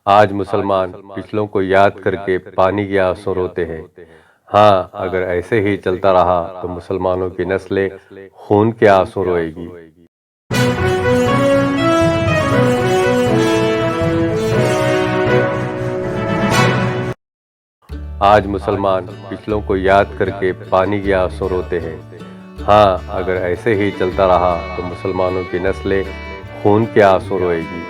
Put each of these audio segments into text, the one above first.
آج مسلمان پچھلوں کو یاد کر کے پانی کے آنسو روتے ہیں۔ ہاں، اگر ایسے ہی چلتا رہا تو مسلمانوں کی نسلیں خون کے آنسو روئے گی۔ آج مسلمان پچھلوں کو یاد کر کے پانی کے آنسو روتے ہیں۔ ہاں، اگر ایسے ہی چلتا رہا تو مسلمانوں کی نسلیں خون کے آنسو روئے گی۔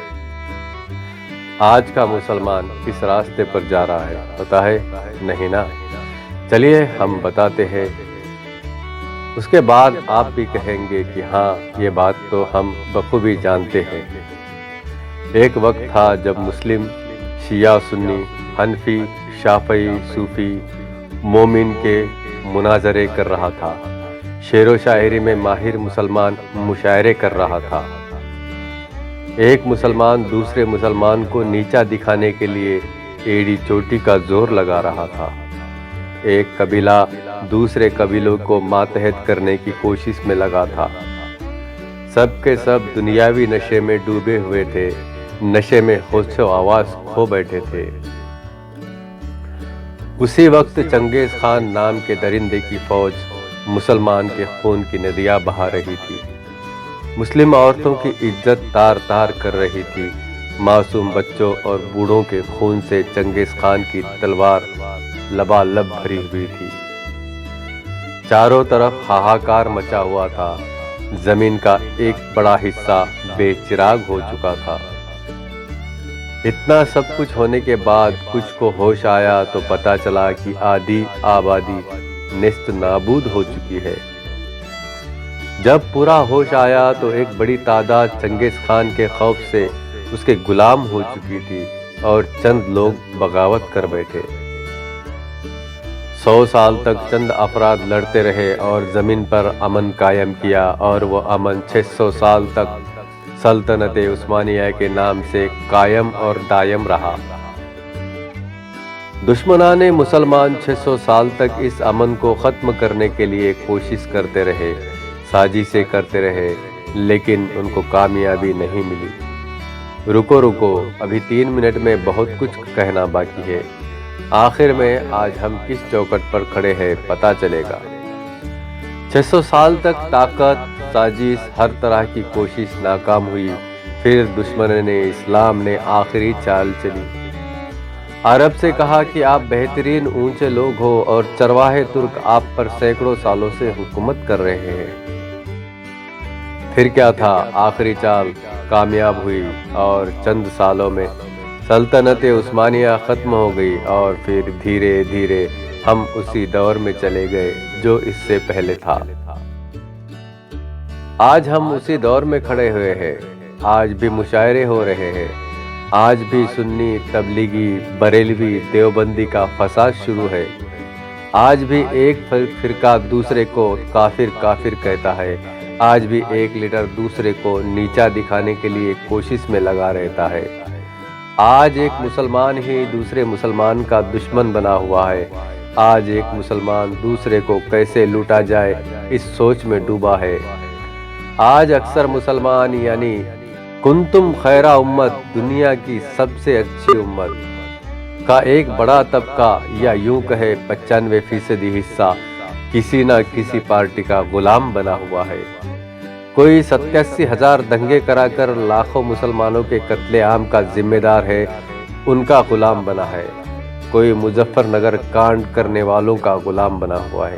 آج کا مسلمان کس راستے پر جا رہا ہے پتہ ہے؟ نہیں نا؟ چلیے ہم بتاتے ہیں، اس کے بعد آپ بھی کہیں گے کہ ہاں یہ بات تو ہم بخوبی جانتے ہیں۔ ایک وقت تھا جب مسلم شیعہ سنی، حنفی شافعی صوفی مومن کے مناظرے کر رہا تھا، شعر و شاعری میں ماہر مسلمان مشاعرے کر رہا تھا۔ ایک مسلمان دوسرے مسلمان کو نیچا دکھانے کے لیے ایڑی چوٹی کا زور لگا رہا تھا۔ ایک قبیلہ دوسرے قبیلوں کو ماتحت کرنے کی کوشش میں لگا تھا۔ سب کے سب دنیاوی نشے میں ڈوبے ہوئے تھے، نشے میں ہوش و آواز کھو بیٹھے تھے۔ اسی وقت چنگیز خان نام کے درندے کی فوج مسلمان کے خون کی ندیاں بہا رہی تھی، مسلم عورتوں کی عزت تار تار کر رہی تھی، معصوم بچوں اور بوڑھوں کے خون سے چنگیز خان کی تلوار لبالب بھری ہوئی تھی۔ چاروں طرف ہاہاکار مچا ہوا تھا، زمین کا ایک بڑا حصہ بے چراغ ہو چکا تھا۔ اتنا سب کچھ ہونے کے بعد کچھ کو ہوش آیا تو پتہ چلا کہ آدھی آبادی نیست نابود ہو چکی ہے۔ جب پورا ہوش آیا تو ایک بڑی تعداد چنگیز خان کے خوف سے اس کے غلام ہو چکی تھی اور چند لوگ بغاوت کر بیٹھے۔ 100 سال تک چند افراد لڑتے رہے اور زمین پر امن قائم کیا، اور وہ امن 600 سال تک سلطنت عثمانیہ کے نام سے قائم اور دائم رہا۔ دشمنان مسلمان 600 سال تک اس امن کو ختم کرنے کے لیے کوشش کرتے رہے، سازشیں کرتے رہے، لیکن ان کو کامیابی نہیں ملی۔ رکو ابھی 3 منٹ میں بہت کچھ کہنا باقی ہے۔ آخر میں آج ہم کس چوکٹ پر کھڑے ہیں پتہ چلے گا۔ 600 سال تک طاقت، سازش، ہر طرح کی کوشش ناکام ہوئی۔ پھر دشمن اسلام نے آخری چال چلی۔ عرب سے کہا کہ آپ بہترین اونچے لوگ ہو اور چرواہے ترک آپ پر سینکڑوں سالوں سے حکومت کر رہے ہیں۔ پھر کیا تھا؟ آخری چال کامیاب ہوئی اور چند سالوں میں سلطنت عثمانیہ ختم ہو گئی، اور پھر دھیرے دھیرے ہم اسی دور میں چلے گئے جو اس سے پہلے تھا۔ آج ہم اسی دور میں کھڑے ہوئے ہیں۔ آج بھی مشاعرے ہو رہے ہیں، آج بھی سنی، تبلیغی، بریلوی، دیوبندی کا فساد شروع ہے۔ آج بھی ایک فرقہ دوسرے کو کافر کہتا ہے، آج بھی ایک لیڈر دوسرے کو نیچا دکھانے کے لیے کوشش میں لگا رہتا ہے۔ آج ایک مسلمان ہی دوسرے مسلمان کا دشمن بنا ہوا ہے۔ آج ایک مسلمان دوسرے کو کیسے لوٹا جائے اس سوچ میں ڈوبا ہے۔ آج اکثر مسلمان یعنی کنتم خیر امت، دنیا کی سب سے اچھی امت کا ایک بڑا طبقہ، یا یوں کہے 95% حصہ کسی نہ کسی پارٹی کا غلام بنا ہوا ہے۔ کوئی 87 ہزار دنگے کرا کر لاکھوں مسلمانوں کے قتل عام کا ذمہ دار ہے، ان کا غلام بنا ہے۔ کوئی مظفر نگر کانڈ کرنے والوں کا غلام بنا ہوا ہے۔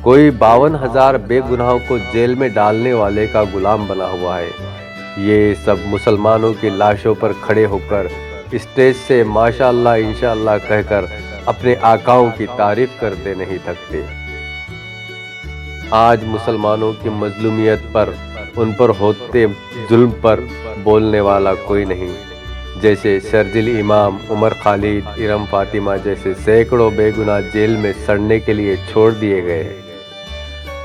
کوئی 52,000 بے گناہوں کو جیل میں ڈالنے والے کا غلام بنا ہوا ہے۔ یہ سب مسلمانوں کی لاشوں پر کھڑے ہو کر اسٹیج سے ماشاءاللہ انشاءاللہ کہہ کر اپنے آقاؤں کی تعریف کرتے نہیں تھکتے۔ آج مسلمانوں کی مظلومیت پر، ان پر ہوتے ظلم پر بولنے والا کوئی نہیں۔ جیسے شرجیل امام، عمر خالد، ارم فاطمہ جیسے سینکڑوں بے گناہ جیل میں سڑنے کے لیے چھوڑ دیے گئے۔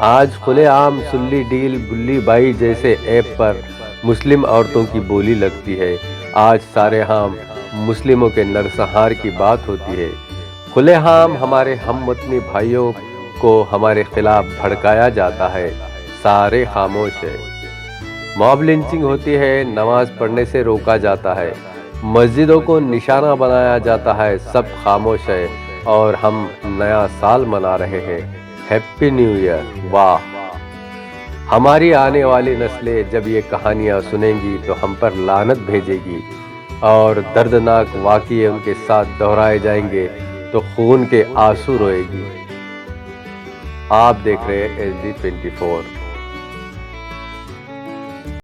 آج کھلے عام سلی ڈیل، بلی بائی جیسے ایپ پر مسلم عورتوں کی بولی لگتی ہے۔ آج سارے ہم مسلموں کے نرسنہار کی بات ہوتی ہے۔ کھلے عام ہمارے ہم وطنی بھائیوں کو ہمارے خلاف بھڑکایا جاتا ہے، سارے خاموش ہیں۔ موب لنچنگ ہوتی ہے، نماز پڑھنے سے روکا جاتا ہے، مسجدوں کو نشانہ بنایا جاتا ہے، سب خاموش ہے اور ہم نیا سال منا رہے ہیں۔ Happy new year. واہ! ہماری آنے والی نسلیں جب یہ کہانیاں سنیں گی تو ہم پر لعنت بھیجے گی اور دردناک واقعے ان کے ساتھ دہرائے جائیں گے تو خون کے آنسو روئے گی۔ آپ دیکھ رہے ہیں SD24۔